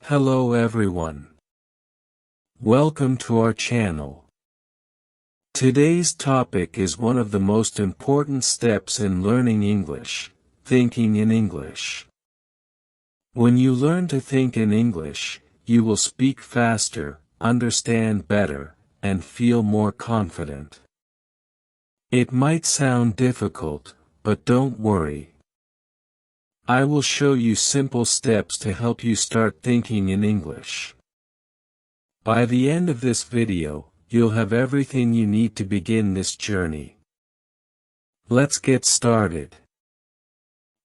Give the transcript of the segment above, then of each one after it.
Hello everyone. Welcome to our channel. Today's topic is one of the most important steps in learning English, thinking in English. When you learn to think in English, you will speak faster, understand better, and feel more confident. It might sound difficult, but don't worry. I will show you simple steps to help you start thinking in English. By the end of this video, you'll have everything you need to begin this journey. Let's get started.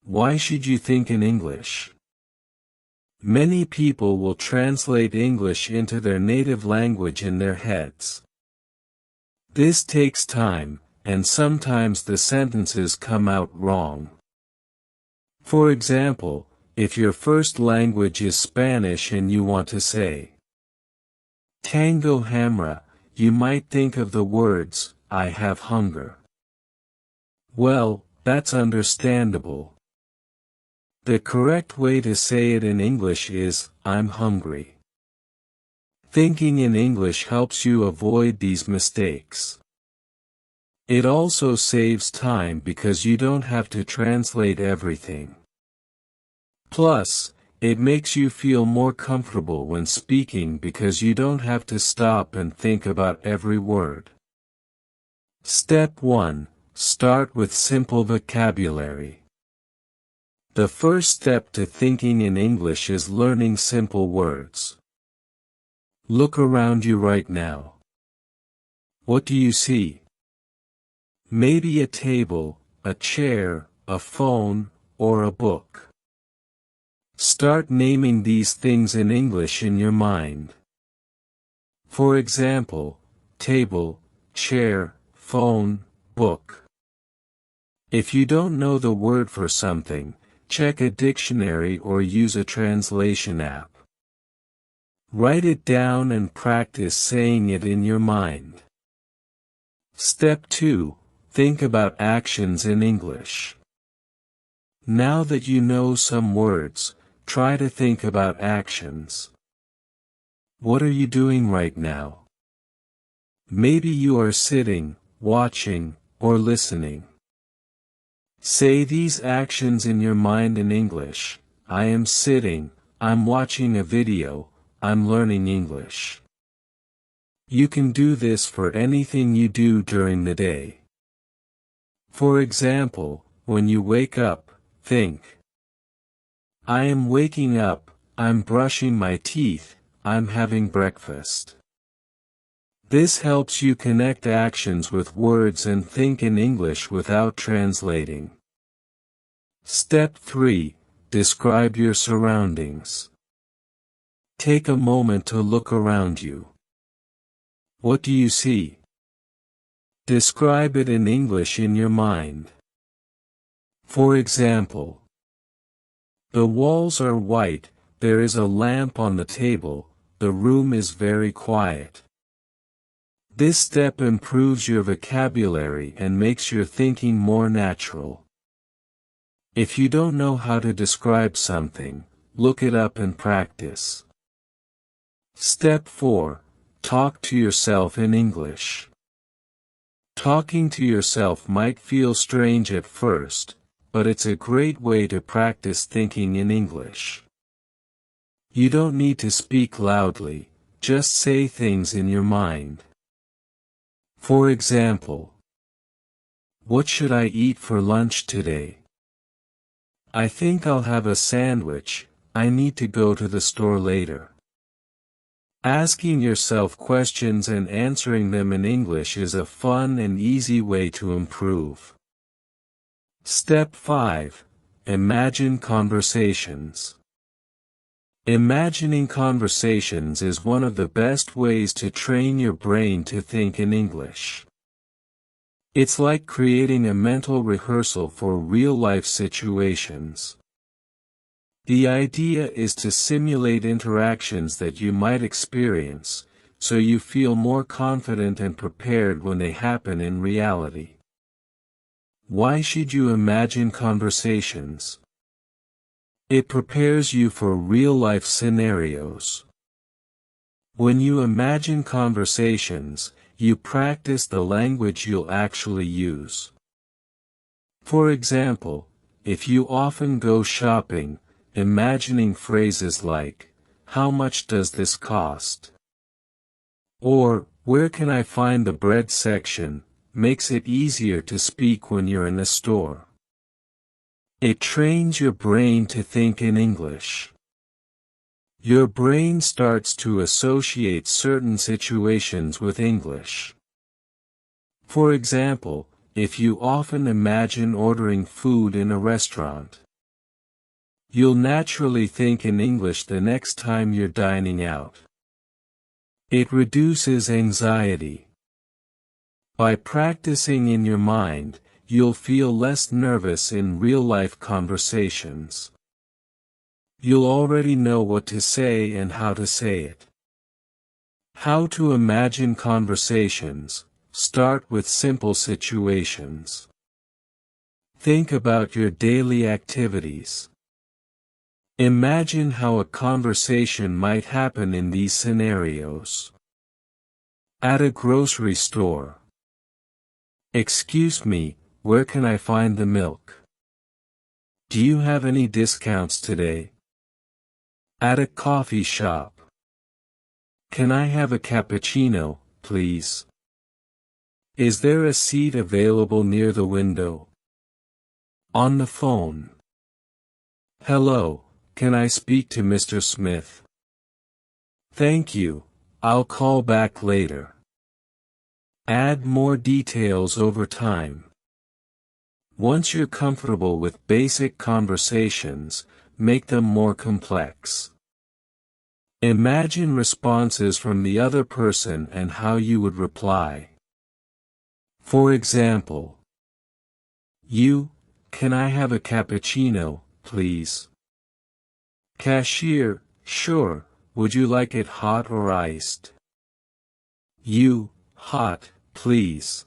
Why should you think in English? Many people will translate English into their native language in their heads. This takes time, and sometimes the sentences come out wrong. For example, if your first language is Spanish and you want to say Tango hamra, you might think of the words, I have hunger. Well, that's understandable. The correct way to say it in English is, I'm hungry. Thinking in English helps you avoid these mistakes. It also saves time because you don't have to translate everything. Plus, it makes you feel more comfortable when speaking because you don't have to stop and think about every word. Step 1. Start with simple vocabulary. The first step to thinking in English is learning simple words. Look around you right now. What do you see? Maybe a table, a chair, a phone, or a book. Start naming these things in English in your mind. For example, table, chair, phone, book. If you don't know the word for something, check a dictionary or use a translation app. Write it down and practice saying it in your mind. Step 2. Think about actions in English. Now that you know some words, try to think about actions. What are you doing right now? Maybe you are sitting, watching, or listening. Say these actions in your mind in English. I am sitting, I'm watching a video, I'm learning English. You can do this for anything you do during the day. For example, when you wake up, think. I am waking up, I'm brushing my teeth, I'm having breakfast. This helps you connect actions with words and think in English without translating. Step 3. Describe your surroundings. Take a moment to look around you. What do you see? Describe it in English in your mind. For example, the walls are white, there is a lamp on the table, the room is very quiet. This step improves your vocabulary and makes your thinking more natural. If you don't know how to describe something, look it up and practice. Step 4. Talk to yourself in English. Talking to yourself might feel strange at first, but it's a great way to practice thinking in English. You don't need to speak loudly, just say things in your mind. For example, what should I eat for lunch today? I think I'll have a sandwich, I need to go to the store later. Asking yourself questions and answering them in English is a fun and easy way to improve. Step 5. Imagine conversations. Imagining conversations is one of the best ways to train your brain to think in English. It's like creating a mental rehearsal for real-life situations. The idea is to simulate interactions that you might experience, so you feel more confident and prepared when they happen in reality. Why should you imagine conversations? It prepares you for real-life scenarios. When you imagine conversations, you practice the language you'll actually use. For example, if you often go shopping, imagining phrases like, "How much does this cost?" or, "Where can I find the bread section?" makes it easier to speak when you're in a store. It trains your brain to think in English. Your brain starts to associate certain situations with English. For example, if you often imagine ordering food in a restaurant, you'll naturally think in English the next time you're dining out. It reduces anxiety. By practicing in your mind, you'll feel less nervous in real-life conversations. You'll already know what to say and how to say it. How to imagine conversations. Start with simple situations. Think about your daily activities. Imagine how a conversation might happen in these scenarios. At a grocery store. "Excuse me, where can I find the milk? Do you have any discounts today?" At a coffee shop. "Can I have a cappuccino, please? Is there a seat available near the window?" On the phone. "Hello, can I speak to Mr. Smith?" "Thank you, I'll call back later." Add more details over time. Once you're comfortable with basic conversations, make them more complex. Imagine responses from the other person and how you would reply. For example, "Can I have a cappuccino, please?" "Cashier, sure, would you like it hot or iced?" "Hot, please.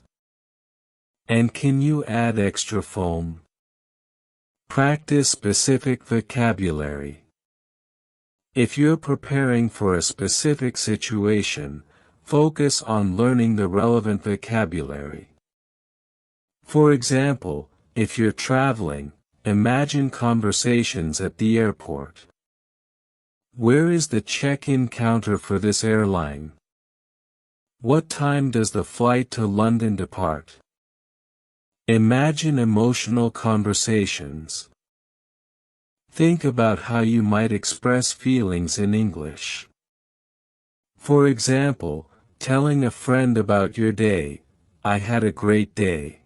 And can you add extra foam?" Practice specific vocabulary. If you're preparing for a specific situation, focus on learning the relevant vocabulary. For example, if you're traveling, imagine conversations at the airport. "Where is the check-in counter for this airline? What time does the flight to London depart?" Imagine emotional conversations. Think about how you might express feelings in English. For example, telling a friend about your day, "I had a great day.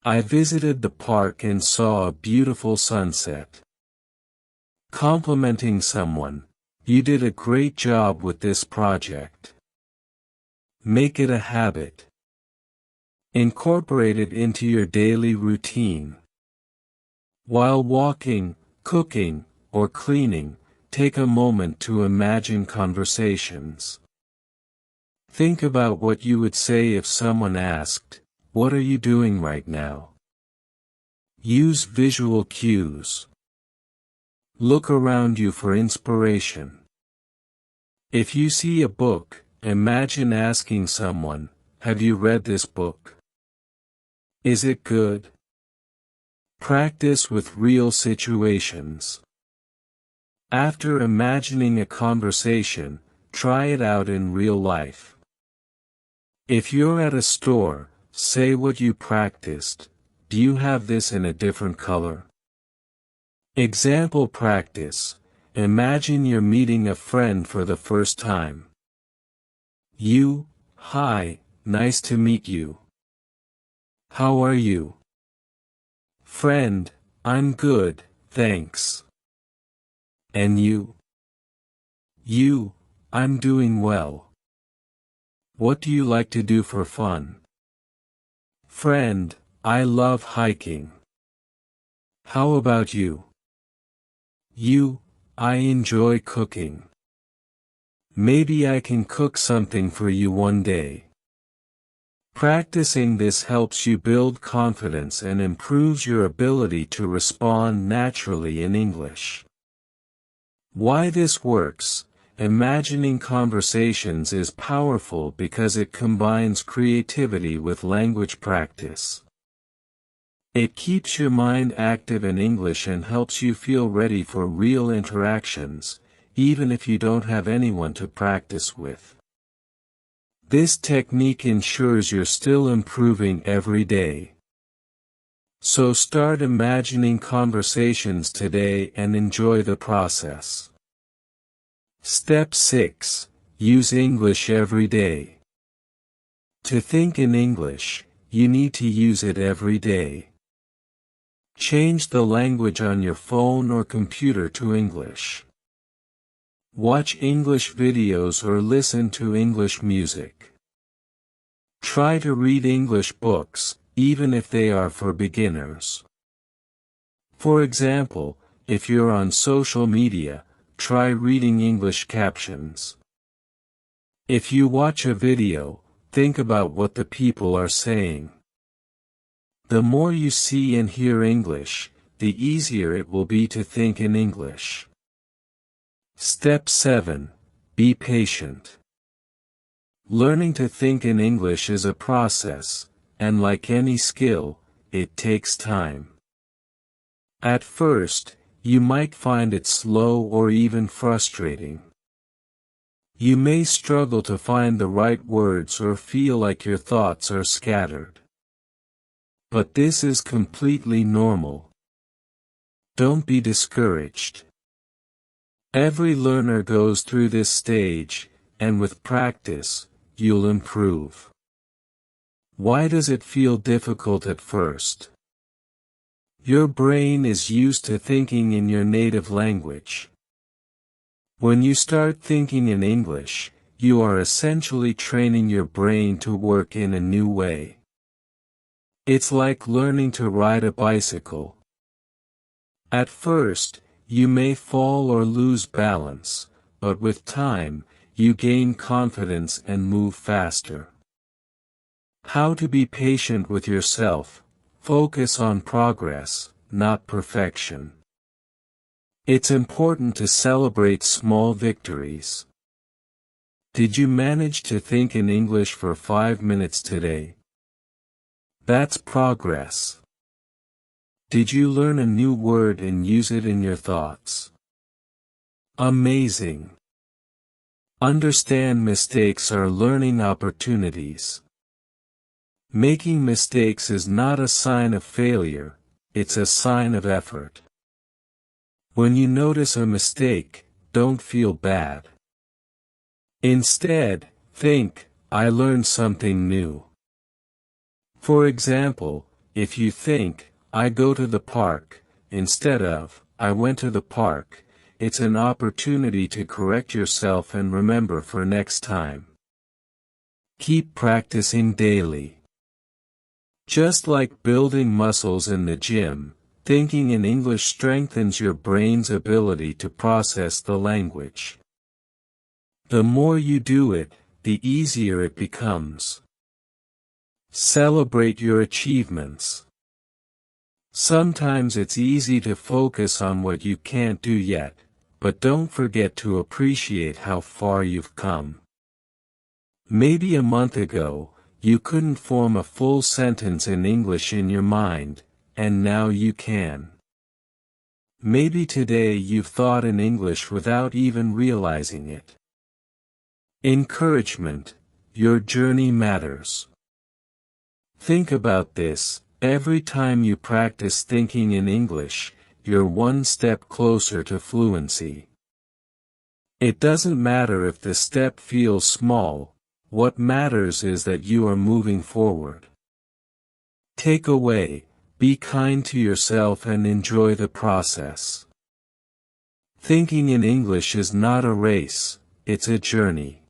I visited the park and saw a beautiful sunset." Complimenting someone, "You did a great job with this project." Make it a habit. Incorporate it into your daily routine. While walking, cooking, or cleaning, take a moment to imagine conversations. Think about what you would say if someone asked, "What are you doing right now?" Use visual cues. Look around you for inspiration. If you see a book, imagine asking someone, "Have you read this book? Is it good?" Practice with real situations. After imagining a conversation, try it out in real life. If you're at a store, say what you practiced. "Do you have this in a different color?" Example practice. Imagine you're meeting a friend for the first time. "Hi, nice to meet you. How are you?" Friend, "I'm good, thanks. And you?" "I'm doing well. What do you like to do for fun?" Friend, "I love hiking. How about you?" "I enjoy cooking. Maybe I can cook something for you one day." Practicing this helps you build confidence and improves your ability to respond naturally in English. Why this works: imagining conversations is powerful because it combines creativity with language practice. It keeps your mind active in English and helps you feel ready for real interactions, even if you don't have anyone to practice with. This technique ensures you're still improving every day. So start imagining conversations today and enjoy the process. Step 6. Use English every day. To think in English, you need to use it every day. Change the language on your phone or computer to English. Watch English videos or listen to English music. Try to read English books, even if they are for beginners. For example, if you're on social media, try reading English captions. If you watch a video, think about what the people are saying. The more you see and hear English, the easier it will be to think in English. Step 7. Be patient. Learning to think in English is a process, and like any skill, it takes time. At first, you might find it slow or even frustrating. You may struggle to find the right words or feel like your thoughts are scattered. But this is completely normal. Don't be discouraged. Every learner goes through this stage, and with practice, you'll improve. Why does it feel difficult at first? Your brain is used to thinking in your native language. When you start thinking in English, you are essentially training your brain to work in a new way. It's like learning to ride a bicycle. At first, you may fall or lose balance, but with time, you gain confidence and move faster. How to be patient with yourself: focus on progress, not perfection. It's important to celebrate small victories. Did you manage to think in English for 5 minutes today? That's progress. Did you learn a new word and use it in your thoughts? Amazing. Understand mistakes are learning opportunities. Making mistakes is not a sign of failure, it's a sign of effort. When you notice a mistake, don't feel bad. Instead, think, I learned something new. For example, if you think, I go to the park, instead of, I went to the park, it's an opportunity to correct yourself and remember for next time. Keep practicing daily. Just like building muscles in the gym, thinking in English strengthens your brain's ability to process the language. The more you do it, the easier it becomes. Celebrate your achievements. Sometimes it's easy to focus on what you can't do yet, but don't forget to appreciate how far you've come. Maybe a month ago, you couldn't form a full sentence in English in your mind, and now you can. Maybe today you've thought in English without even realizing it. Encouragement: your journey matters. Think about this: every time you practice thinking in English, you're one step closer to fluency. It doesn't matter if the step feels small, what matters is that you are moving forward. Takeaway: be kind to yourself and enjoy the process. Thinking in English is not a race, it's a journey.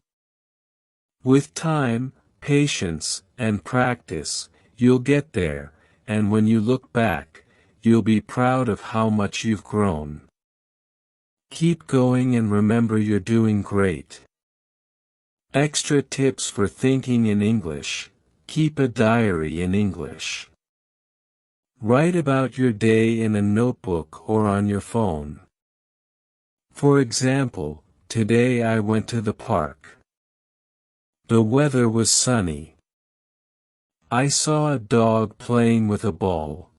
With time, patience, and practice, you'll get there, and when you look back, you'll be proud of how much you've grown. Keep going and remember you're doing great. Extra tips for thinking in English: Keep a diary in English. Write about your day in a notebook or on your phone. For example, today I went to the park. The weather was sunny. I saw a dog playing with a ball.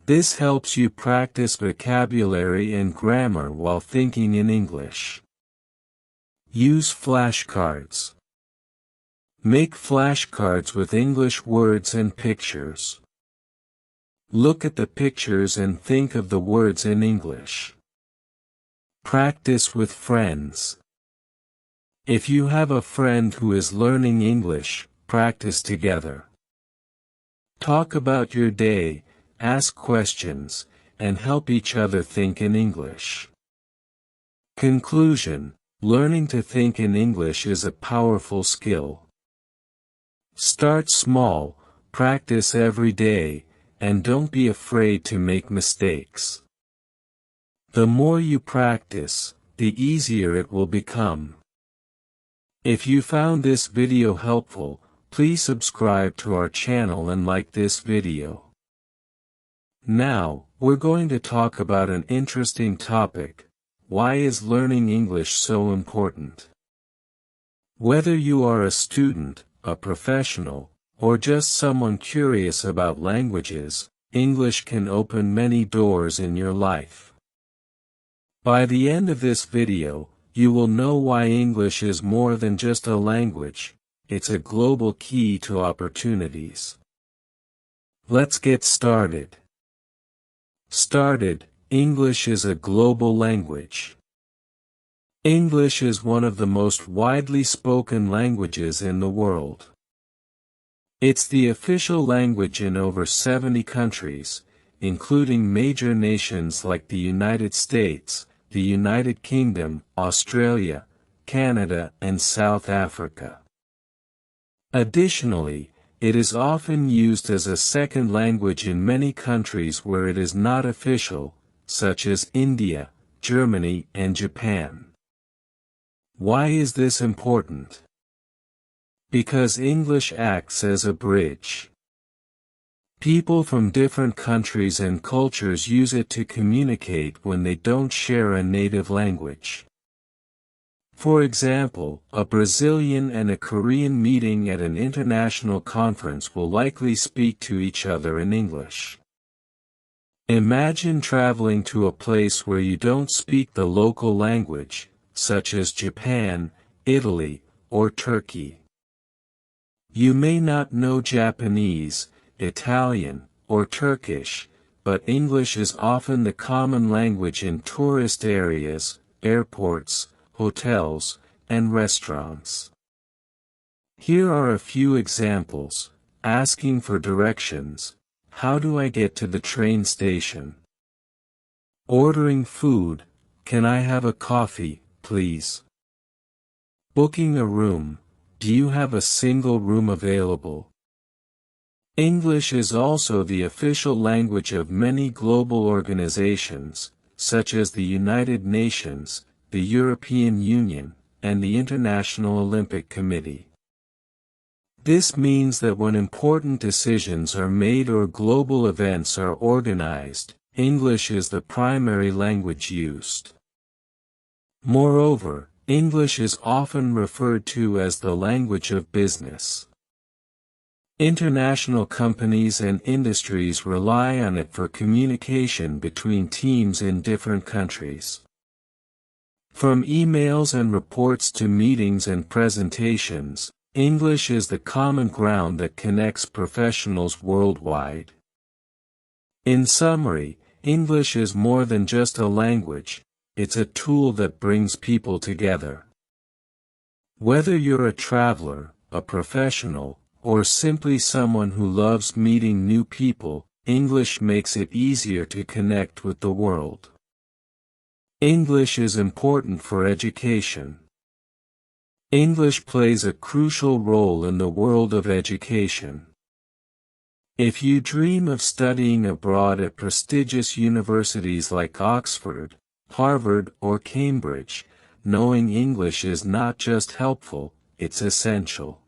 This helps you practice vocabulary and grammar while thinking in English. Use flashcards. Make flashcards with English words and pictures. Look at the pictures and think of the words in English. Practice with friends. If you have a friend who is learning English, practice together. Talk about your day, ask questions, and help each other think in English. Conclusion: learning to think in English is a powerful skill. Start small, practice every day, and don't be afraid to make mistakes. The more you practice, the easier it will become. If you found this video helpful, please subscribe to our channel and like this video. Now, we're going to talk about an interesting topic: why is learning English so important? Whether you are a student, a professional, or just someone curious about languages, English can open many doors in your life. By the end of this video, you will know why English is more than just a language, it's a global key to opportunities. Let's get started. English is a global language. English is one of the most widely spoken languages in the world. It's the official language in over 70 countries, including major nations like the United States, the United Kingdom, Australia, Canada, and South Africa. Additionally, it is often used as a second language in many countries where it is not official, such as India, Germany, and Japan. Why is this important? Because English acts as a bridge. People from different countries and cultures use it to communicate when they don't share a native language. For example, a Brazilian and a Korean meeting at an international conference will likely speak to each other in English. Imagine traveling to a place where you don't speak the local language, such as Japan, Italy, or Turkey. You may not know Japanese, Italian, or Turkish, but English is often the common language in tourist areas, airports, hotels, and restaurants. Here are a few examples: asking for directions, how do I get to the train station? Ordering food, can I have a coffee, please? Booking a room, do you have a single room available? English is also the official language of many global organizations, such as the United Nations, the European Union, and the International Olympic Committee. This means that when important decisions are made or global events are organized, English is the primary language used. Moreover, English is often referred to as the language of business. International companies and industries rely on it for communication between teams in different countries. From emails and reports to meetings and presentations, English is the common ground that connects professionals worldwide. In summary, English is more than just a language, it's a tool that brings people together. Whether you're a traveler, a professional, or simply someone who loves meeting new people, English makes it easier to connect with the world. English is important for education. English plays a crucial role in the world of education. If you dream of studying abroad at prestigious universities like Oxford, Harvard, or Cambridge, knowing English is not just helpful, it's essential.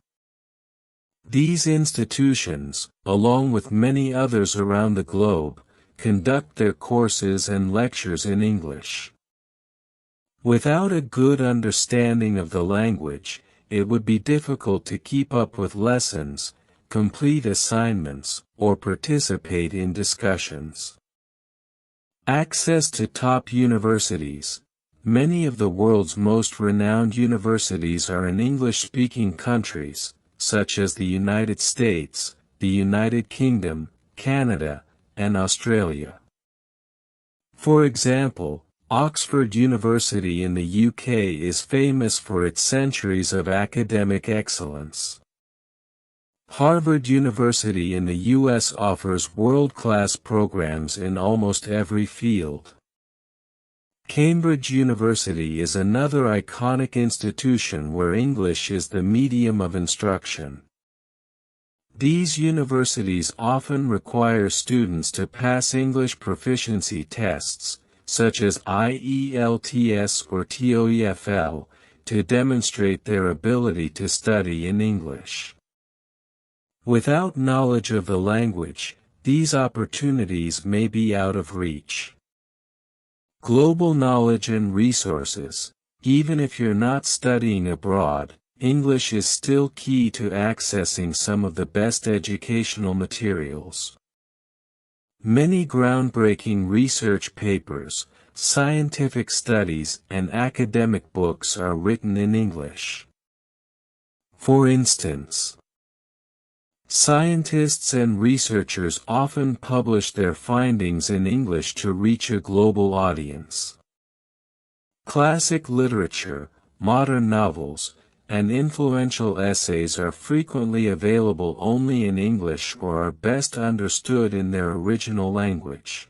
These institutions, along with many others around the globe, conduct their courses and lectures in English. Without a good understanding of the language, it would be difficult to keep up with lessons, complete assignments, or participate in discussions. Access to top universities. Many of the world's most renowned universities are in English-speaking countries, such as the United States, the United Kingdom, Canada, and Australia. For example, Oxford University in the UK is famous for its centuries of academic excellence. Harvard University in the US offers world-class programs in almost every field. Cambridge University is another iconic institution where English is the medium of instruction. These universities often require students to pass English proficiency tests, such as IELTS or TOEFL, to demonstrate their ability to study in English. Without knowledge of the language, these opportunities may be out of reach. Global knowledge and resources. Even if you're not studying abroad, English is still key to accessing some of the best educational materials. Many groundbreaking research papers, scientific studies, and academic books are written in English. For instance, scientists and researchers often publish their findings in English to reach a global audience. Classic literature, modern novels, and influential essays are frequently available only in English or are best understood in their original language.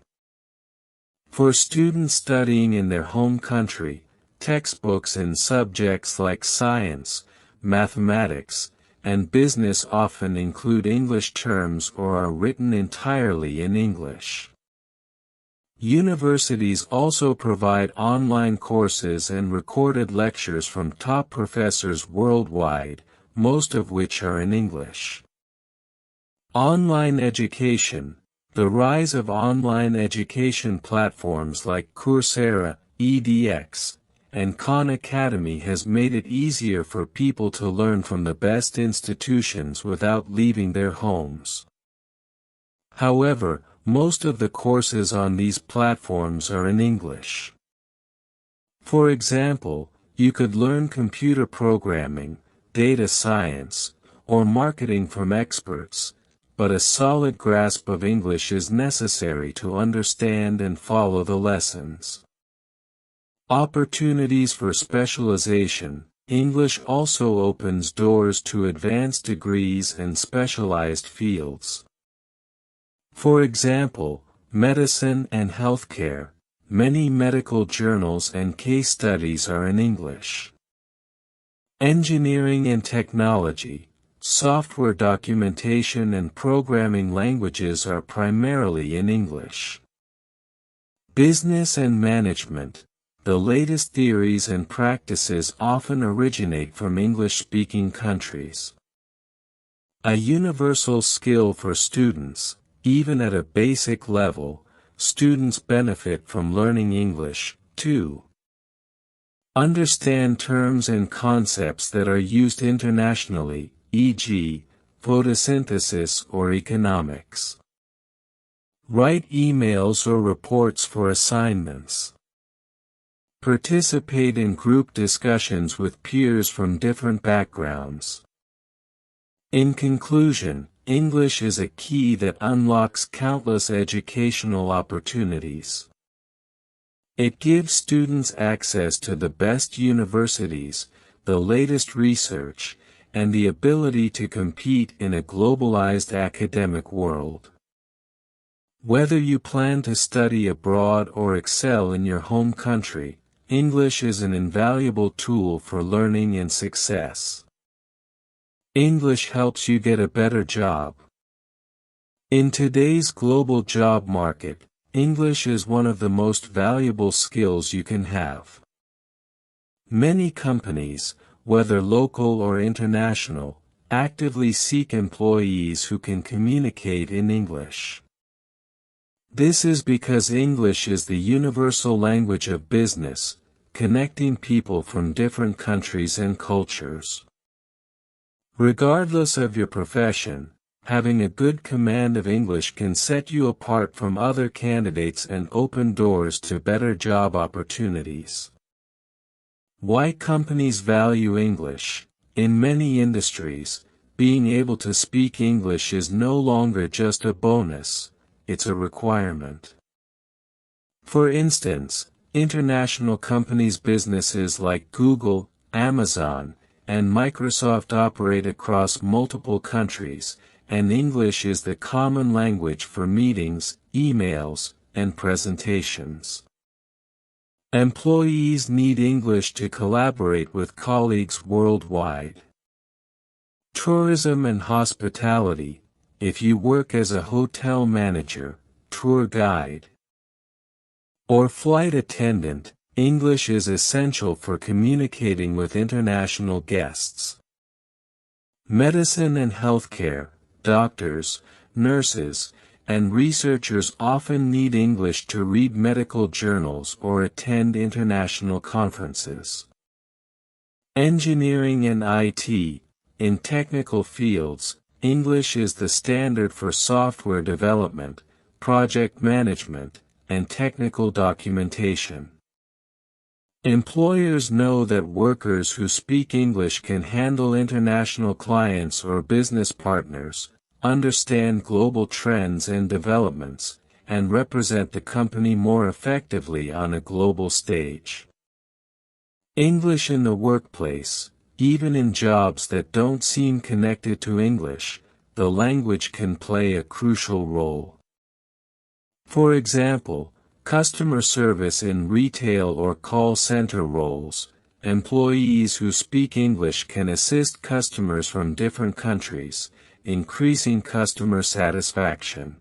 For students studying in their home country, textbooks in subjects like science, mathematics, and business often include English terms or are written entirely in English. Universities also provide online courses and recorded lectures from top professors worldwide, most of which are in English. Online education. The rise of online education platforms like Coursera, edX, and Khan Academy has made it easier for people to learn from the best institutions without leaving their homes. However, most of the courses on these platforms are in English. For example, you could learn computer programming, data science, or marketing from experts, but a solid grasp of English is necessary to understand and follow the lessons. Opportunities for specialization. English also opens doors to advanced degrees and specialized fields. For example, medicine and healthcare. Many medical journals and case studies are in English. Engineering and technology. Software documentation and programming languages are primarily in English. Business and management. The latest theories and practices often originate from English-speaking countries. A universal skill for students. Even at a basic level, students benefit from learning English, too. Understand terms and concepts that are used internationally, e.g., photosynthesis or economics. Write emails or reports for assignments. Participate in group discussions with peers from different backgrounds. In conclusion, English is a key that unlocks countless educational opportunities. It gives students access to the best universities, the latest research, and the ability to compete in a globalized academic world. Whether you plan to study abroad or excel in your home country, English is an invaluable tool for learning and success. English helps you get a better job. In today's global job market, English is one of the most valuable skills you can have. Many companies, whether local or international, actively seek employees who can communicate in English. This is because English is the universal language of business, connecting people from different countries and cultures. Regardless of your profession, having a good command of English can set you apart from other candidates and open doors to better job opportunities. Why companies value English? In many industries, being able to speak English is no longer just a bonus, it's a requirement. For instance, international companies' businesses like Google, Amazon, and Microsoft operate across multiple countries, and English is the common language for meetings, emails, and presentations. Employees need English to collaborate with colleagues worldwide. Tourism and hospitality. If you work as a hotel manager, tour guide, or flight attendant, English is essential for communicating with international guests. Medicine and healthcare, doctors, nurses, and researchers often need English to read medical journals or attend international conferences. Engineering and IT. In technical fields, English is the standard for software development, project management, and technical documentation. Employers know that workers who speak English can handle international clients or business partners, understand global trends and developments, and represent the company more effectively on a global stage. English in the workplace. Even in jobs that don't seem connected to English, the language can play a crucial role. For example, customer service in retail or call center roles, employees who speak English can assist customers from different countries, increasing customer satisfaction.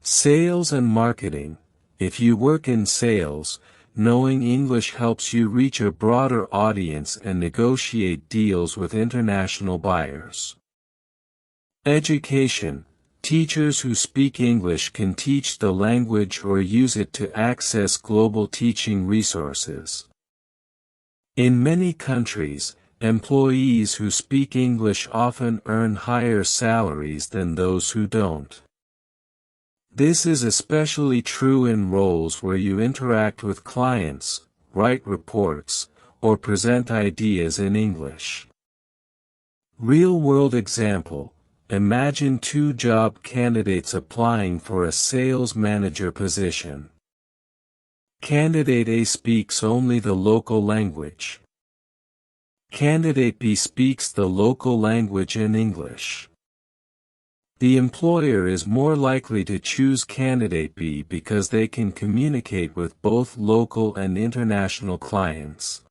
Sales and marketing. If you work in sales, knowing English helps you reach a broader audience and negotiate deals with international buyers. Education. Teachers who speak English can teach the language or use it to access global teaching resources. In many countries, employees who speak English often earn higher salaries than those who don't. This is especially true in roles where you interact with clients, write reports, or present ideas in English. Real-world example. Imagine two job candidates applying for a sales manager position. Candidate A speaks only the local language. Candidate B speaks the local language in English. The employer is more likely to choose candidate B because they can communicate with both local and international clients.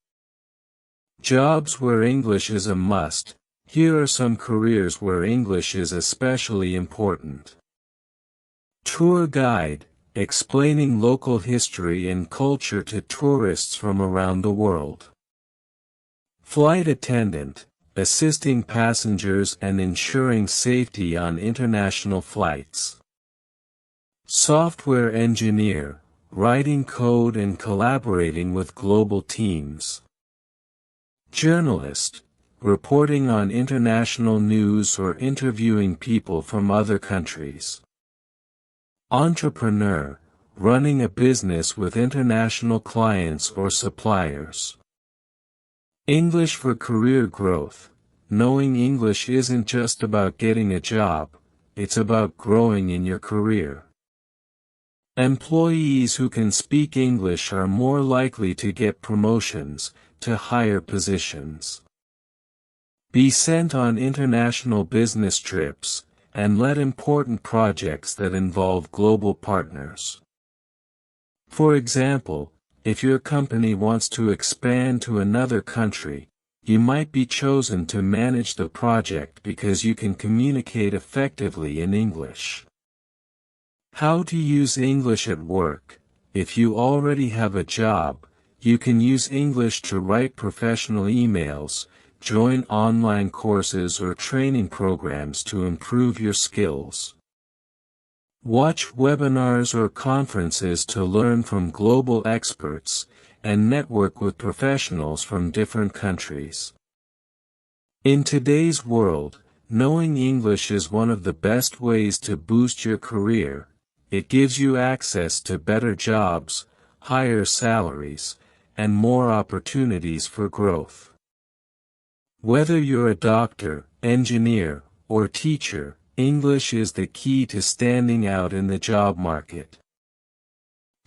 Jobs where English is a must. Here are some careers where English is especially important. Tour guide, explaining local history and culture to tourists from around the world. Flight attendant, assisting passengers and ensuring safety on international flights. Software engineer, writing code and collaborating with global teams. Journalist, reporting on international news or interviewing people from other countries. Entrepreneur, running a business with international clients or suppliers. English for career growth. Knowing English isn't just about getting a job, it's about growing in your career. Employees who can speak English are more likely to get promotions, to higher positions. Be sent on international business trips, and lead important projects that involve global partners. For example, if your company wants to expand to another country, you might be chosen to manage the project because you can communicate effectively in English. How to use English at work. If you already have a job, you can use English to write professional emails, join online courses or training programs to improve your skills. Watch webinars or conferences to learn from global experts, and network with professionals from different countries. In today's world, knowing English is one of the best ways to boost your career. It gives you access to better jobs, higher salaries, and more opportunities for growth. Whether you're a doctor, engineer, or teacher, English is the key to standing out in the job market.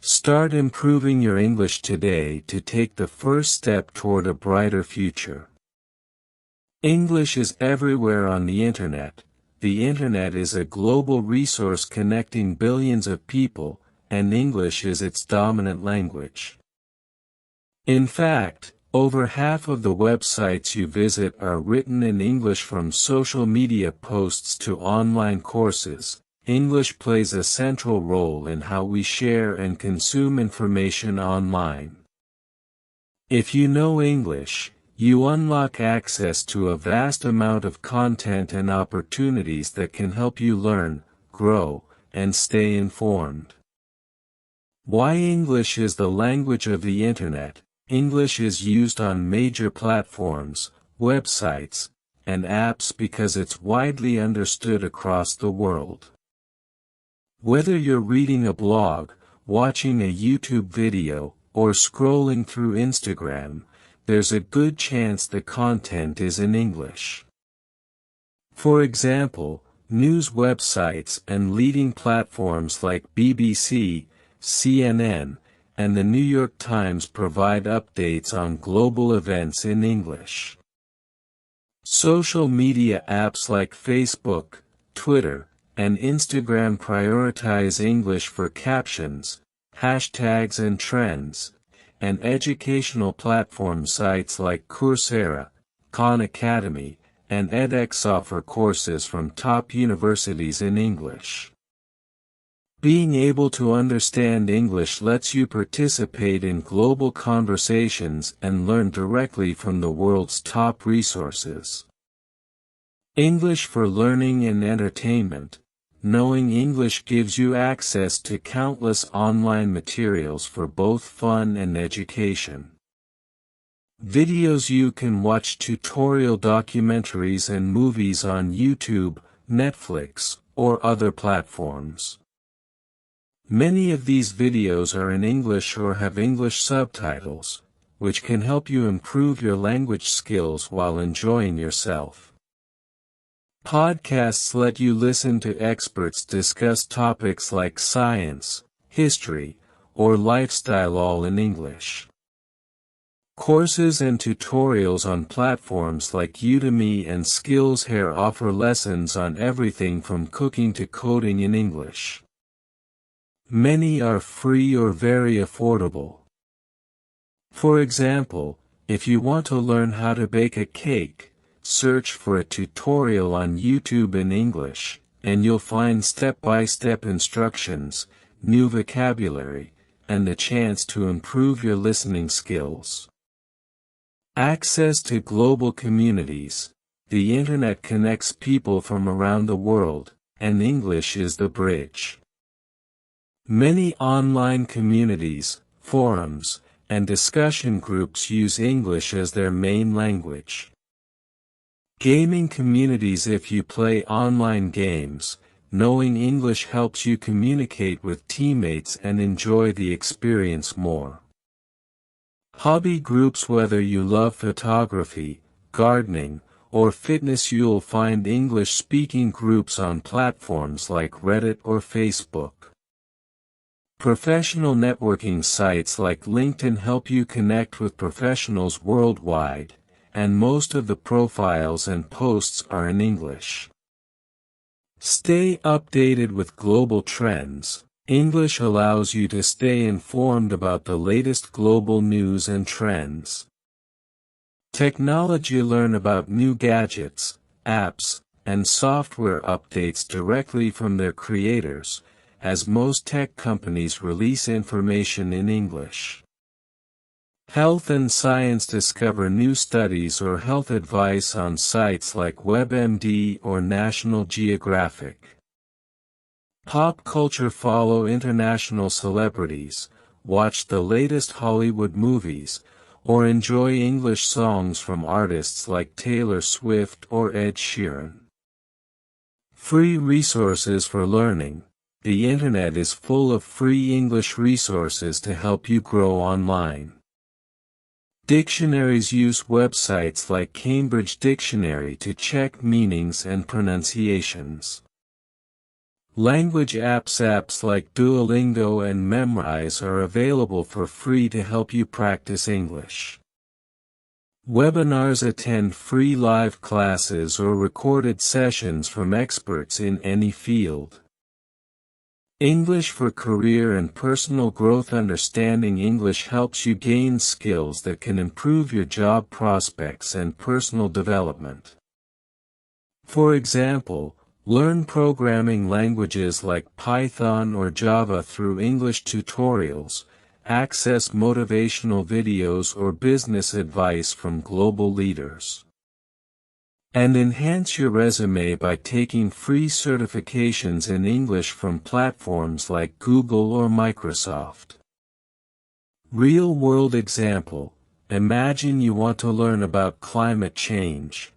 Start improving your English today to take the first step toward a brighter future. English is everywhere on the Internet. The Internet is a global resource connecting billions of people, and English is its dominant language. In fact, over half of the websites you visit are written in English. From social media posts to online courses, English plays a central role in how we share and consume information online. If you know English, you unlock access to a vast amount of content and opportunities that can help you learn, grow, and stay informed. Why English is the language of the Internet? English is used on major platforms, websites, and apps because it's widely understood across the world. Whether you're reading a blog, watching a YouTube video, or scrolling through Instagram, there's a good chance the content is in English. For example, news websites and leading platforms like BBC, CNN, and the New York Times provide updates on global events in English. Social media apps like Facebook, Twitter, and Instagram prioritize English for captions, hashtags and trends, and educational platform sites like Coursera, Khan Academy, and edX offer courses from top universities in English. Being able to understand English lets you participate in global conversations and learn directly from the world's top resources. English for learning and entertainment. Knowing English gives you access to countless online materials for both fun and education. Videos you can watch, tutorial documentaries and movies on YouTube, Netflix, or other platforms. Many of these videos are in English or have English subtitles, which can help you improve your language skills while enjoying yourself. Podcasts let you listen to experts discuss topics like science, history, or lifestyle, all in English. Courses and tutorials on platforms like Udemy and SkillsHare offer lessons on everything from cooking to coding in English. Many are free or very affordable. For example, if you want to learn how to bake a cake, search for a tutorial on YouTube in English, and you'll find step-by-step instructions, new vocabulary, and a chance to improve your listening skills. Access to global communities. The Internet connects people from around the world, and English is the bridge. Many online communities, forums, and discussion groups use English as their main language. Gaming communities. If you play online games, knowing English helps you communicate with teammates and enjoy the experience more. Hobby groups. Whether you love photography, gardening, or fitness, you'll find English-speaking groups on platforms like Reddit or Facebook. Professional networking sites like LinkedIn help you connect with professionals worldwide, and most of the profiles and posts are in English. Stay updated with global trends. English allows you to stay informed about the latest global news and trends. Technology. Learn about new gadgets, apps, and software updates directly from their creators, as most tech companies release information in English. Health and science. Discover new studies or health advice on sites like WebMD or National Geographic. Pop culture. Follow international celebrities, watch the latest Hollywood movies, or enjoy English songs from artists like Taylor Swift or Ed Sheeran. Free resources for learning. The internet is full of free English resources to help you grow online. Dictionaries. Use websites like Cambridge Dictionary to check meanings and pronunciations. Language apps. Apps like Duolingo and Memrise are available for free to help you practice English. Webinars. Attend free live classes or recorded sessions from experts in any field. English for career and personal growth. Understanding English helps you gain skills that can improve your job prospects and personal development. For example, learn programming languages like Python or Java through English tutorials, access motivational videos or business advice from global leaders. And enhance your resume by taking free certifications in English from platforms like Google or Microsoft. Real-world example. Imagine you want to learn about climate change.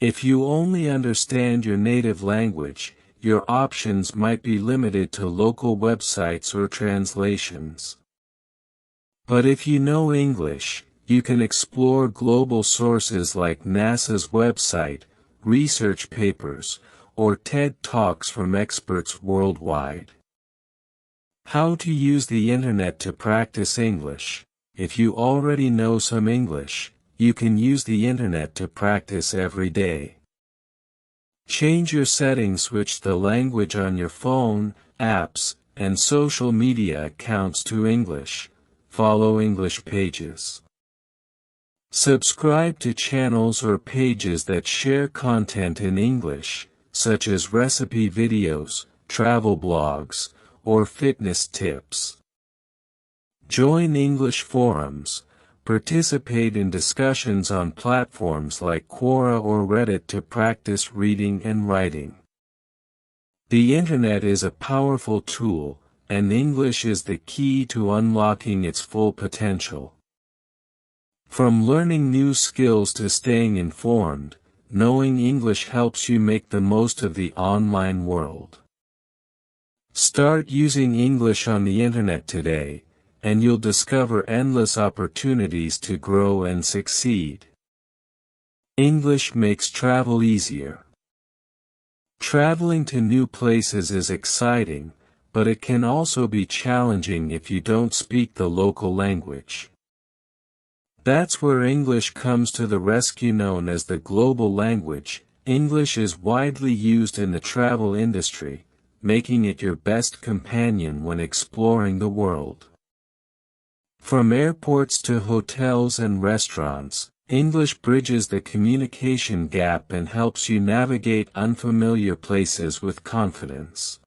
If you only understand your native language, your options might be limited to local websites or translations. But if you know English, you can explore global sources like NASA's website, research papers, or TED Talks from experts worldwide. How to use the internet to practice English. If you already know some English, you can use the internet to practice every day. Change your settings. Switch the language on your phone, apps, and social media accounts to English. Follow English pages. Subscribe to channels or pages that share content in English, such as recipe videos, travel blogs, or fitness tips. Join English forums. Participate in discussions on platforms like Quora or Reddit to practice reading and writing. The internet is a powerful tool, and English is the key to unlocking its full potential. From learning new skills to staying informed, knowing English helps you make the most of the online world. Start using English on the internet today, and you'll discover endless opportunities to grow and succeed. English makes travel easier. Traveling to new places is exciting, but it can also be challenging if you don't speak the local language. That's where English comes to the rescue. Known as the global language, English is widely used in the travel industry, making it your best companion when exploring the world. From airports to hotels and restaurants, English bridges the communication gap and helps you navigate unfamiliar places with confidence.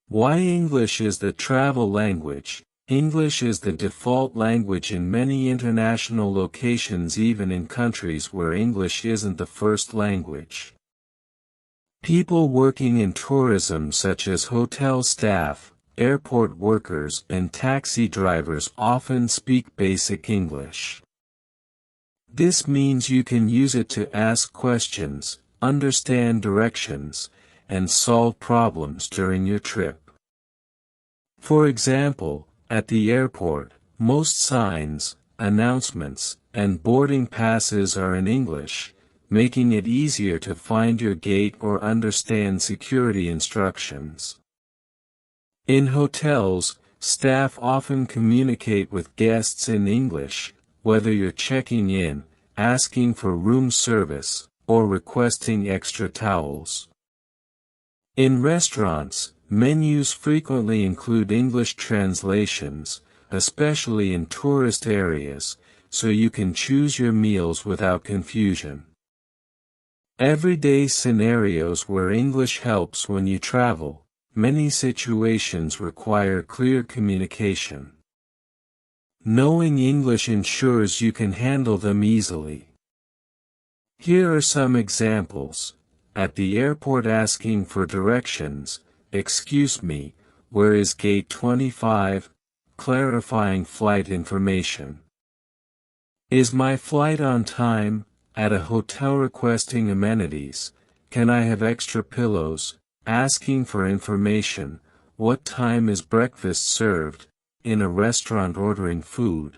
Why English is the travel language? English is the default language in many international locations, even in countries where English isn't the first language. People working in tourism, such as hotel staff, airport workers, and taxi drivers, often speak basic English. This means you can use it to ask questions, understand directions, and solve problems during your trip. For example, at the airport, most signs, announcements, and boarding passes are in English, making it easier to find your gate or understand security instructions. In hotels, staff often communicate with guests in English, whether you're checking in, asking for room service, or requesting extra towels. In restaurants, menus frequently include English translations, especially in tourist areas, so you can choose your meals without confusion. Everyday scenarios where English helps. When you travel, many situations require clear communication. Knowing English ensures you can handle them easily. Here are some examples. At the airport asking for directions, "Excuse me, where is gate 25? Clarifying flight information. Is my flight on time? At a hotel requesting amenities, "Can I have extra pillows?" Asking for information, "What time is breakfast served?" In a restaurant ordering food.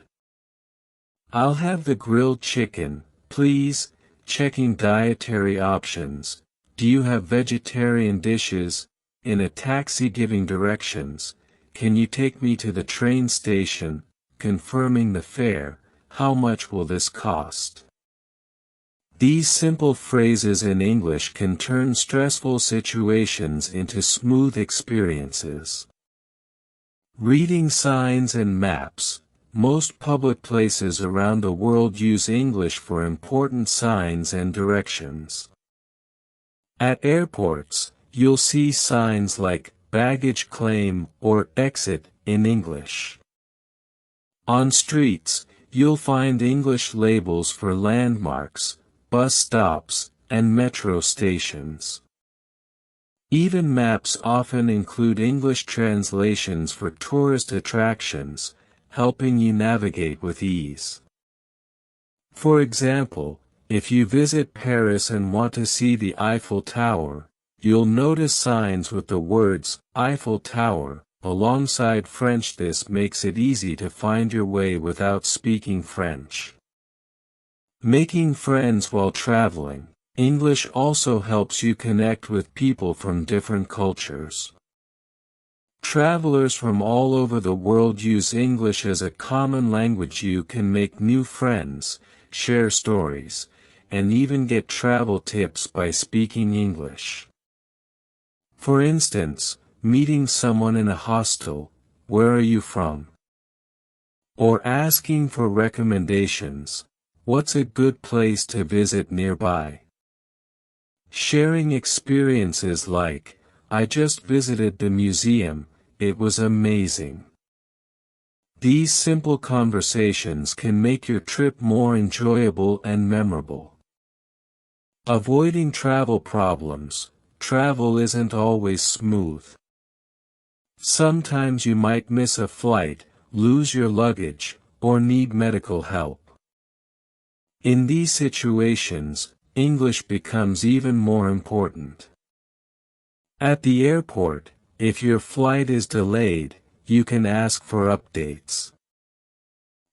"I'll have the grilled chicken, please." Checking dietary options. "Do you have vegetarian dishes?" In a taxi giving directions, "Can you take me to the train station?" Confirming the fare, "How much will this cost?" These simple phrases in English can turn stressful situations into smooth experiences. Reading signs and maps. Most public places around the world use English for important signs and directions. At airports, you'll see signs like "baggage claim" or "exit" in English. On streets, you'll find English labels for landmarks, bus stops, and metro stations. Even maps often include English translations for tourist attractions, helping you navigate with ease. For example, if you visit Paris and want to see the Eiffel Tower, you'll notice signs with the words "Eiffel Tower" alongside French. This makes it easy to find your way without speaking French. Making friends while traveling. English also helps you connect with people from different cultures. Travelers from all over the world use English as a common language. You can make new friends, share stories, and even get travel tips by speaking English. For instance, meeting someone in a hostel, "Where are you from?" Or asking for recommendations, "What's a good place to visit nearby?" Sharing experiences like, "I just visited the museum, it was amazing." These simple conversations can make your trip more enjoyable and memorable. Avoiding travel problems. Travel isn't always smooth. Sometimes you might miss a flight, lose your luggage, or need medical help. In these situations, English becomes even more important. At the airport, if your flight is delayed, you can ask for updates.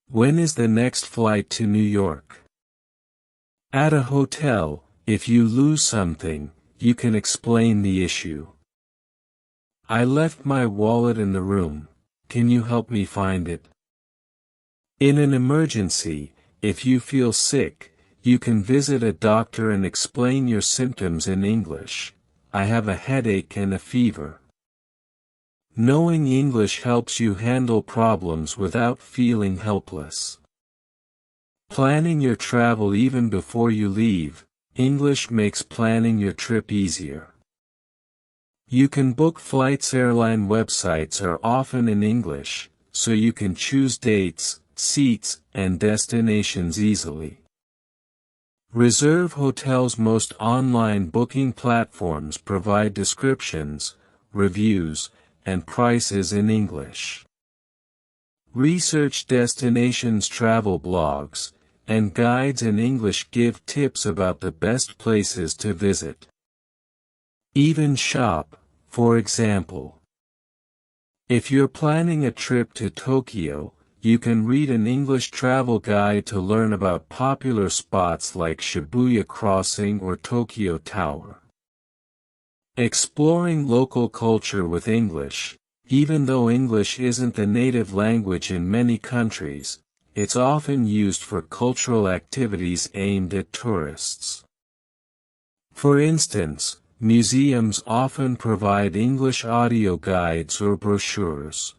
"When is the next flight to New York?" At a hotel, if you lose something, you can explain the issue. "I left my wallet in the room, can you help me find it?" In an emergency, if you feel sick, you can visit a doctor and explain your symptoms in English. "I have a headache and a fever." Knowing English helps you handle problems without feeling helpless. Planning your travel even before you leave. English makes planning your trip easier. You can book flights. Airline websites are often in English, so you can choose dates, seats, and destinations easily. Reserve hotels. Most online booking platforms provide descriptions, reviews, and prices in English. Research destinations. Travel blogs and guides in English give tips about the best places to visit. Even shop, for example. If you're planning a trip to Tokyo, you can read an English travel guide to learn about popular spots like Shibuya Crossing or Tokyo Tower. Exploring local culture with English. Even though English isn't the native language in many countries, it's often used for cultural activities aimed at tourists. For instance, museums often provide English audio guides or brochures.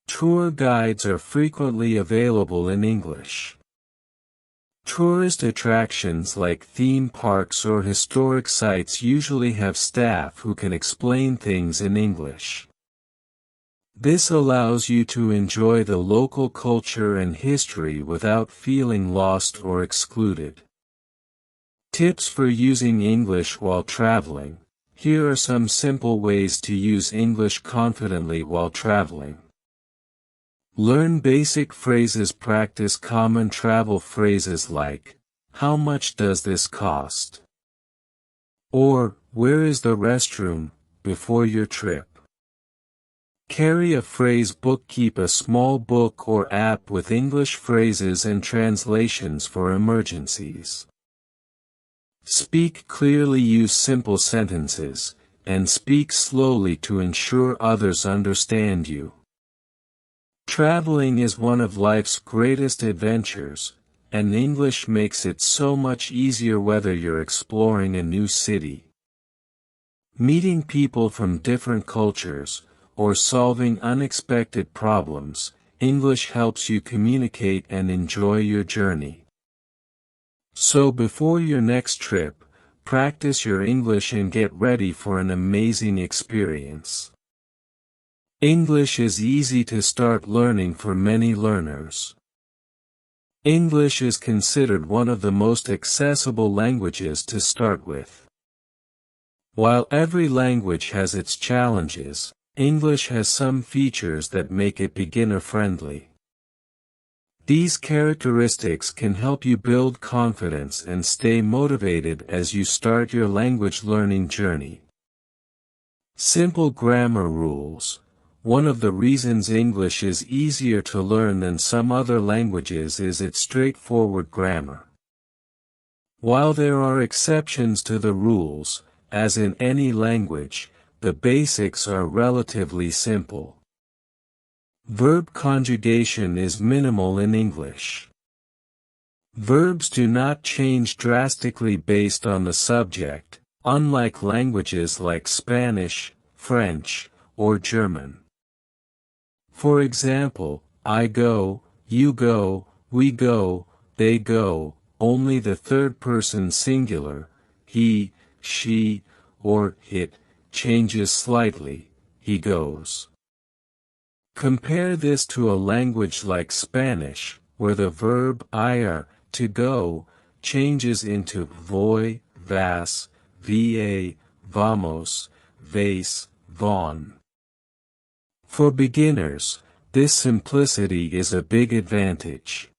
Tour guides are frequently available in English. Tourist attractions like theme parks or historic sites usually have staff who can explain things in English. This allows you to enjoy the local culture and history without feeling lost or excluded. Tips for using English while traveling. Here are some simple ways to use English confidently while traveling. Learn basic phrases. Practice common travel phrases like, "How much does this cost?" or, "Where is the restroom?" before your trip. Carry a phrase book. Keep a small book or app with English phrases and translations for emergencies. Speak clearly. Use simple sentences, and speak slowly to ensure others understand you. Traveling is one of life's greatest adventures, and English makes it so much easier whether you're exploring a new city, meeting people from different cultures, or solving unexpected problems. English helps you communicate and enjoy your journey. So before your next trip, practice your English and get ready for an amazing experience. English is easy to start learning for many learners. English is considered one of the most accessible languages to start with. While every language has its challenges, English has some features that make it beginner-friendly. These characteristics can help you build confidence and stay motivated as you start your language learning journey. Simple grammar rules. One of the reasons English is easier to learn than some other languages is its straightforward grammar. While there are exceptions to the rules, as in any language, the basics are relatively simple. Verb conjugation is minimal in English. Verbs do not change drastically based on the subject, unlike languages like Spanish, French, or German. For example, I go, you go, we go, they go, only the third person singular, he, she, or it, changes slightly, he goes. Compare this to a language like Spanish, where the verb ir, to go, changes into voy, vas, va, vamos, vais, von. For beginners, this simplicity is a big advantage.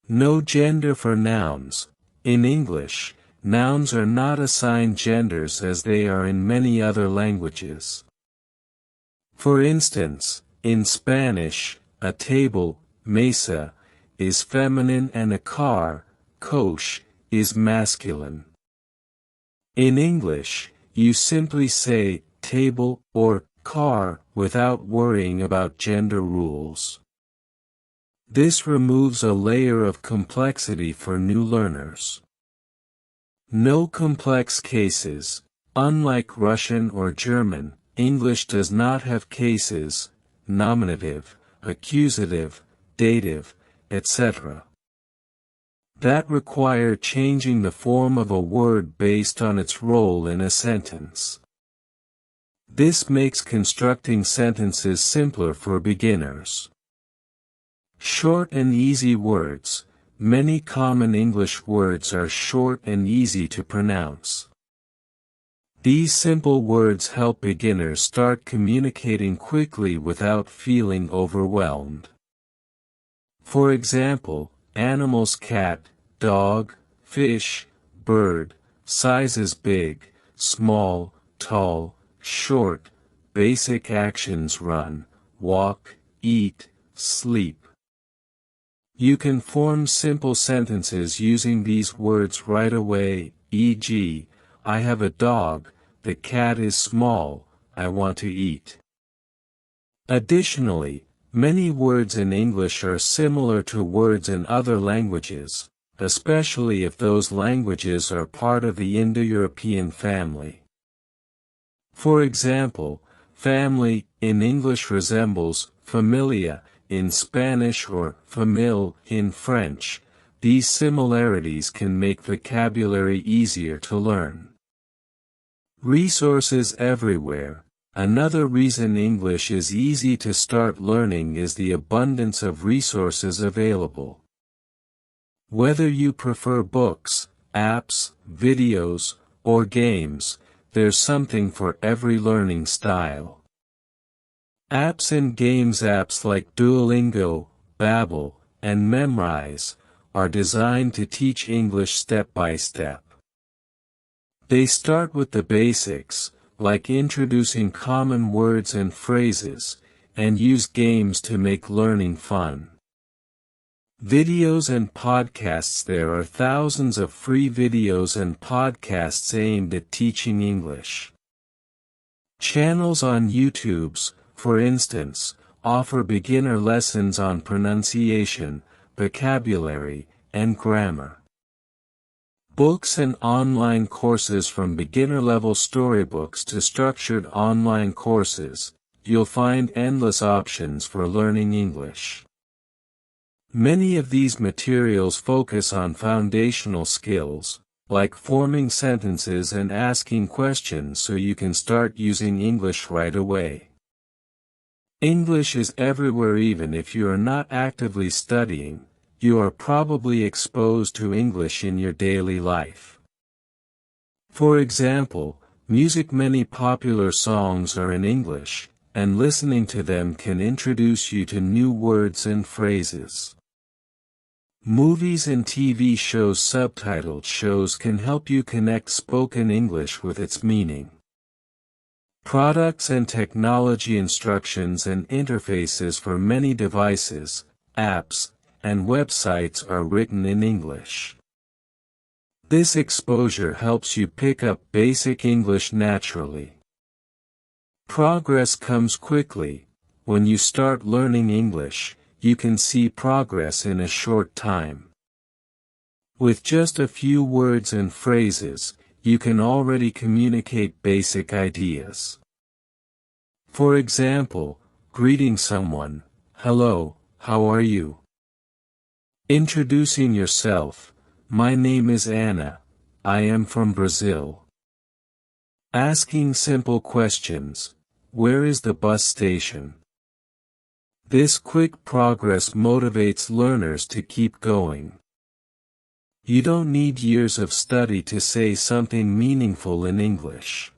No gender for nouns. In English, nouns are not assigned genders as they are in many other languages. For instance, in Spanish, a table, mesa, is feminine and a car, coche, is masculine. In English, you simply say table or car without worrying about gender rules. This removes a layer of complexity for new learners. No complex cases. Unlike Russian or German, English does not have cases, nominative, accusative, dative, etc. that require changing the form of a word based on its role in a sentence. This makes constructing sentences simpler for beginners. Short and easy words. Many common English words are short and easy to pronounce. These simple words help beginners start communicating quickly without feeling overwhelmed. For example, animals: cat, dog, fish, bird, sizes: big, small, tall, short, basic actions: run, walk, eat, sleep. You can form simple sentences using these words right away, e.g., I have a dog, the cat is small, I want to eat. Additionally, many words in English are similar to words in other languages, especially if those languages are part of the Indo-European family. For example, family in English resembles familia in Spanish or famille in French. These similarities can make vocabulary easier to learn. Resources everywhere. Another reason English is easy to start learning is the abundance of resources available. Whether you prefer books, apps, videos, or games, there's something for every learning style. Apps and games. Apps like Duolingo, Babbel, and Memrise are designed to teach English step by step. They start with the basics, like introducing common words and phrases, and use games to make learning fun. Videos and podcasts. There are thousands of free videos and podcasts aimed at teaching English. Channels on YouTube, for instance, offer beginner lessons on pronunciation, vocabulary, and grammar. Books and online courses. From beginner-level storybooks to structured online courses, you'll find endless options for learning English. Many of these materials focus on foundational skills, like forming sentences and asking questions so you can start using English right away. English is everywhere. Even if you are not actively studying, you are probably exposed to English in your daily life. For example, music. Many popular songs are in English, and listening to them can introduce you to new words and phrases. Movies and TV shows. Subtitled shows can help you connect spoken English with its meaning. Products and technology. Instructions and interfaces for many devices, apps, and websites are written in English. This exposure helps you pick up basic English naturally. Progress comes quickly. When you start learning English, you can see progress in a short time. With just a few words and phrases, you can already communicate basic ideas. For example, greeting someone, "Hello, how are you?" Introducing yourself, "My name is Anna, I am from Brazil." Asking simple questions, "Where is the bus station?" This quick progress motivates learners to keep going. You don't need years of study to say something meaningful in English.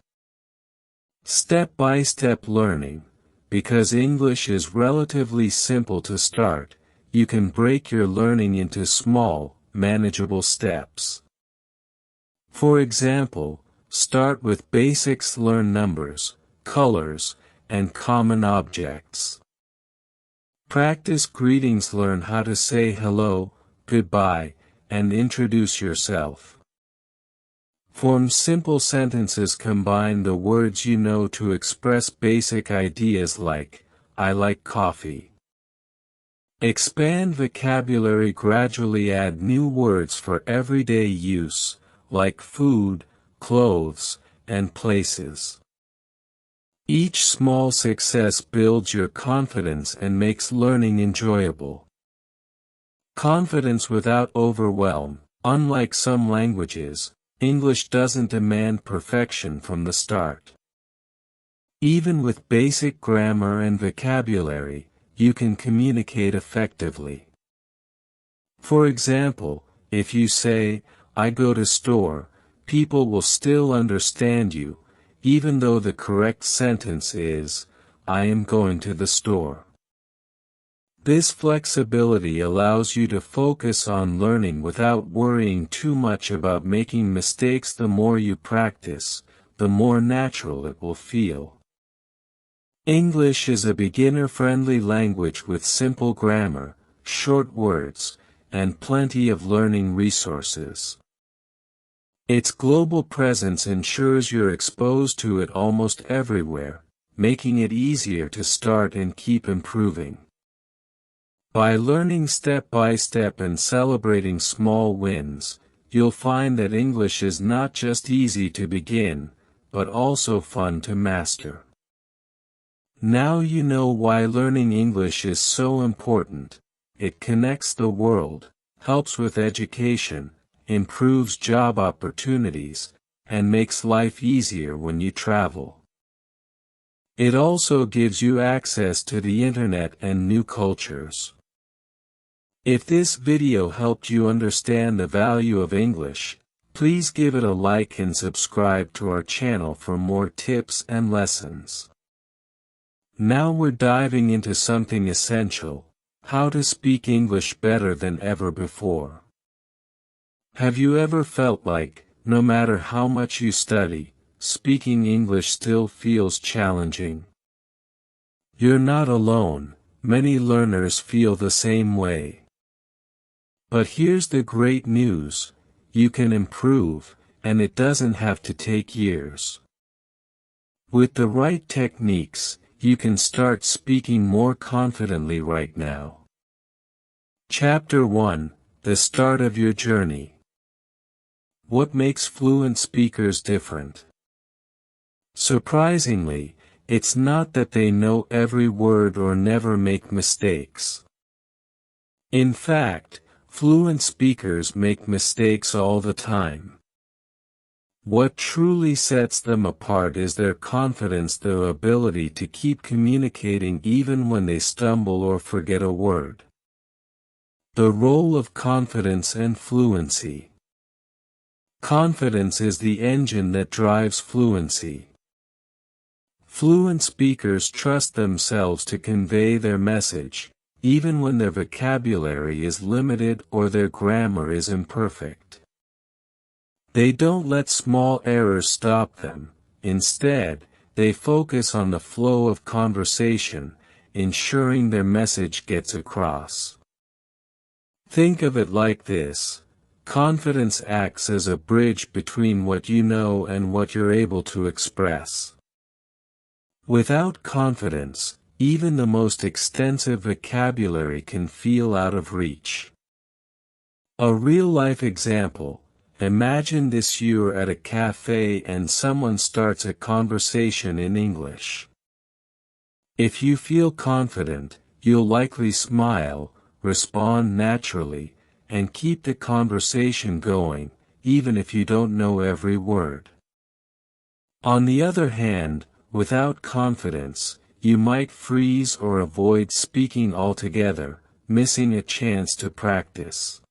Step-by-step learning. Because English is relatively simple to start, you can break your learning into small, manageable steps. For example, start with basics. Learn numbers, colors, and common objects. Practice greetings. Learn how to say hello, goodbye, and introduce yourself. Form simple sentences. Combine the words you know to express basic ideas like, "I like coffee." Expand vocabulary. Gradually add new words for everyday use, like food, clothes, and places. Each small success builds your confidence and makes learning enjoyable. Confidence without overwhelm. Unlike some languages, English doesn't demand perfection from the start. Even with basic grammar and vocabulary, you can communicate effectively. For example, if you say, "I go to store," people will still understand you, even though the correct sentence is, "I am going to the store." This flexibility allows you to focus on learning without worrying too much about making mistakes. The more you practice, the more natural it will feel. English is a beginner-friendly language with simple grammar, short words, and plenty of learning resources. Its global presence ensures you're exposed to it almost everywhere, making it easier to start and keep improving. By learning step by step and celebrating small wins, you'll find that English is not just easy to begin, but also fun to master. Now you know why learning English is so important. It connects the world, helps with education, improves job opportunities, and makes life easier when you travel. It also gives you access to the internet and new cultures. If this video helped you understand the value of English, please give it a like and subscribe to our channel for more tips and lessons. Now we're diving into something essential: how to speak English better than ever before. Have you ever felt like, no matter how much you study, speaking English still feels challenging? You're not alone, many learners feel the same way. But here's the great news: you can improve, and it doesn't have to take years. With the right techniques, you can start speaking more confidently right now. Chapter 1: The Start of Your Journey. What makes fluent speakers different? Surprisingly, it's not that they know every word or never make mistakes. In fact, fluent speakers make mistakes all the time. What truly sets them apart is their confidence, their ability to keep communicating even when they stumble or forget a word. The role of confidence and fluency. Confidence is the engine that drives fluency. Fluent speakers trust themselves to convey their message, even when their vocabulary is limited or their grammar is imperfect. They don't let small errors stop them. Instead, they focus on the flow of conversation, ensuring their message gets across. Think of it like this: confidence acts as a bridge between what you know and what you're able to express. Without confidence, even the most extensive vocabulary can feel out of reach. A real-life example: imagine this: you're at a cafe and someone starts a conversation in English. If you feel confident, you'll likely smile, respond naturally, and keep the conversation going, even if you don't know every word. On the other hand, without confidence, you might freeze or avoid speaking altogether, missing a chance to practice.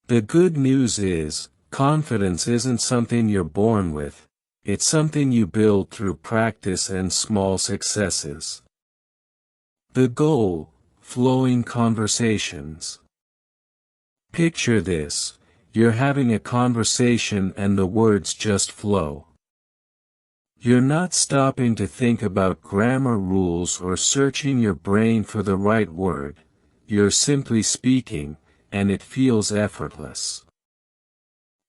The good news is, confidence isn't something you're born with, it's something you build through practice and small successes. The goal: flowing conversations. Picture this: you're having a conversation and the words just flow. You're not stopping to think about grammar rules or searching your brain for the right word, you're simply speaking, and it feels effortless.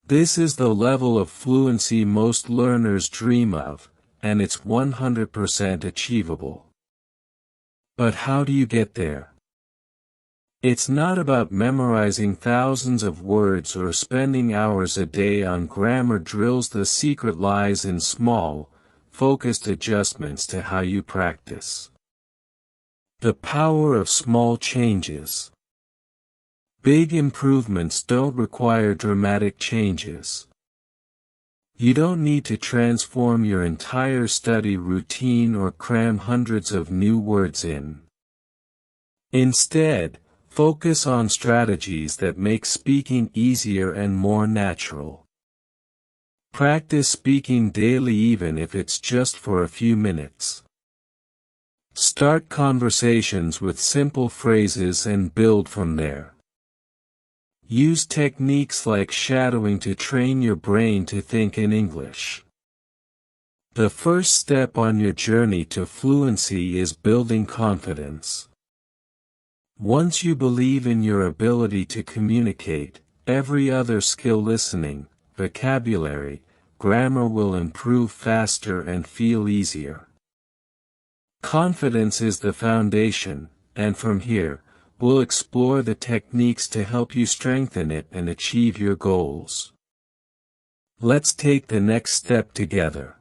This is the level of fluency most learners dream of, and it's 100% achievable. But how do you get there? It's not about memorizing thousands of words or spending hours a day on grammar drills. The secret lies in small, focused adjustments to how you practice. The power of small changes. Big improvements don't require dramatic changes. You don't need to transform your entire study routine or cram hundreds of new words in. Instead, focus on strategies that make speaking easier and more natural. Practice speaking daily, even if it's just for a few minutes. Start conversations with simple phrases and build from there. Use techniques like shadowing to train your brain to think in English. The first step on your journey to fluency is building confidence. Once you believe in your ability to communicate, every other skill, listening, vocabulary, grammar, will improve faster and feel easier. Confidence is the foundation, and from here, we'll explore the techniques to help you strengthen it and achieve your goals. Let's take the next step together.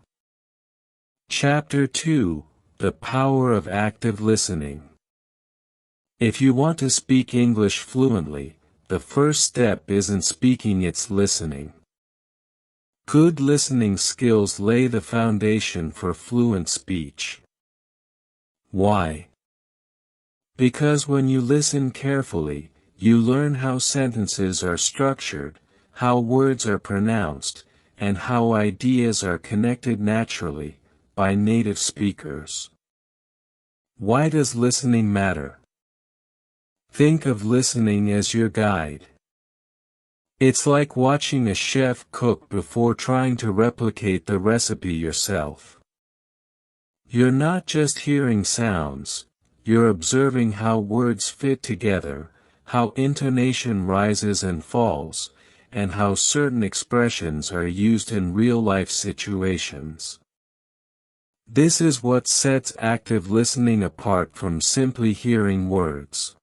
Chapter 2: The Power of Active Listening. If you want to speak English fluently, the first step isn't speaking, it's listening. Good listening skills lay the foundation for fluent speech. Why? Because when you listen carefully, you learn how sentences are structured, how words are pronounced, and how ideas are connected naturally, by native speakers. Why does listening matter? Think of listening as your guide. It's like watching a chef cook before trying to replicate the recipe yourself. You're not just hearing sounds, you're observing how words fit together, how intonation rises and falls, and how certain expressions are used in real-life situations. This is what sets active listening apart from simply hearing words.